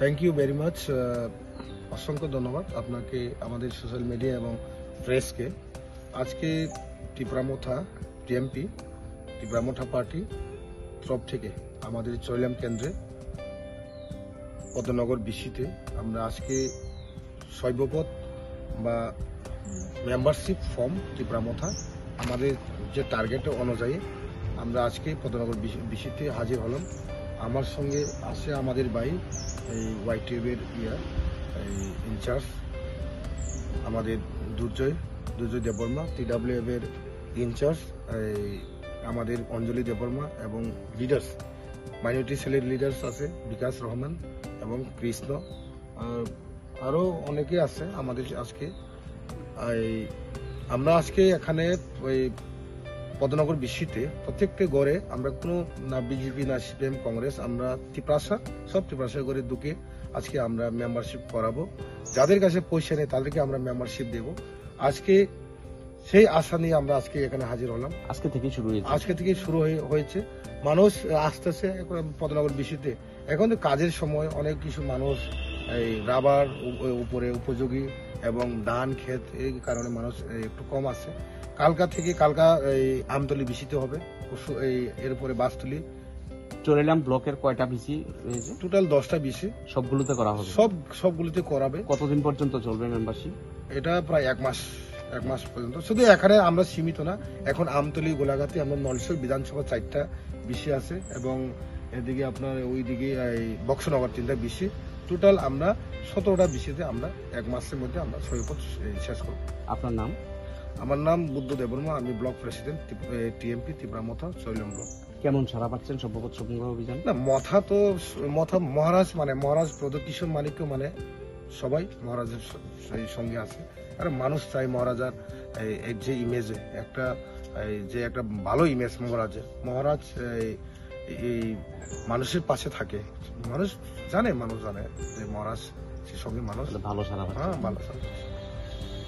Thank you very much. অসংখ্য ধন্যবাদ আপনাকে, আমাদের সোশ্যাল মিডিয়া এবং প্রেসকে। আজকে টিপরামথা টিএমপি টিপরামথা পার্টি তরফ থেকে আমাদের চৈলাম কেন্দ্রে পদ্মনগর বিসিতে আমরা আজকে শৈবপথ বা মেম্বারশিপ ফর্ম টিপরামথা আমাদের যে টার্গেট অনুযায়ী আমরা আজকে পদ্মনগর বিসিতে হাজির হলাম। আমার সঙ্গে আছে আমাদের ভাই এই ওয়াইটিউবের ইনচার্জ আমাদের দুর্জয় দেববর্মা, TWF এর ইনচার্জ আমাদের অঞ্জলি দেববর্মা এবং লিডার্স মাইনরিটি সেলের লিডার্স আছে বিকাশ রহমান এবং কৃষ্ণ, আরও অনেকে আছে আমাদের। আজকে আমরা আজকে এখানে ওই পদ্মনগর বিসিতে প্রত্যেকটা গড়ে আমরা কোনো না বিজেপি না সিপিএম কংগ্রেস, আমরা সব ত্রিপ্রাসা করে ঢুকে আজকে আমরা মেম্বারশিপ করাবো। যাদের কাছে পয়সা নেই তাদেরকে আমরা মেম্বারশিপ দেব। আজকে সেই আশা নিয়ে আমরা আজকে এখানে হাজির হলাম। আজকে থেকে শুরু হয়েছে। মানুষ আসতেছে পদ্মনগর বিসিতে। এখন তো কাজের সময় অনেক কিছু মানুষ এই রাবার উপরে উপযোগী এবং ধান ক্ষেত, এই কারণে মানুষ একটু কম আছে। কালকা এই আমতলি বিসিতে হবে, এরপরে বাসতলি। চোরাইলাম ব্লকের কয়টা বিসি রয়েছে? টোটাল 10টা বিসি। সবগুলোতে করা হবে? সবগুলোতে করাবে। কতদিন পর্যন্ত চলবে মেম্বারশিপ? এটা প্রায় এক মাস পর্যন্ত। শুধু এখানে আমরা সীমিত না, এখন আমতলি গোলাঘাটে আমরা নলসর বিধানসভা 4টা বিসি আছে এবং এদিকে আপনার ওইদিকে বক্সনগর 3টা বিসি। টোটাল আমরা 17টা বিসিতে আমরা এক মাসের মধ্যে আমরা শৈবপথ শেষ করব। আপনার নাম? আমার নাম বুদ্ধ দেববর্মা, আমি ব্লক প্রেসিডেন্ট টিএমপি টিপরামথা চৈলাম ব্লক। কেমন সারা পাচ্ছেন শৈবপথ সংগ্রহ অভিযান? না, মহারাজ প্রদত্ত কিশোর মানিক্য মানে সবাই মহারাজের সঙ্গে আছে। আর মানুষ চাই মহারাজার যে ইমেজে একটা ভালো ইমেজ মহারাজ এই মানুষের পাশে থাকে। মানুষ জানে যে মহারাজ সে সঙ্গে মানুষ ভালো সারা পাচ্ছে। ভালো সারা।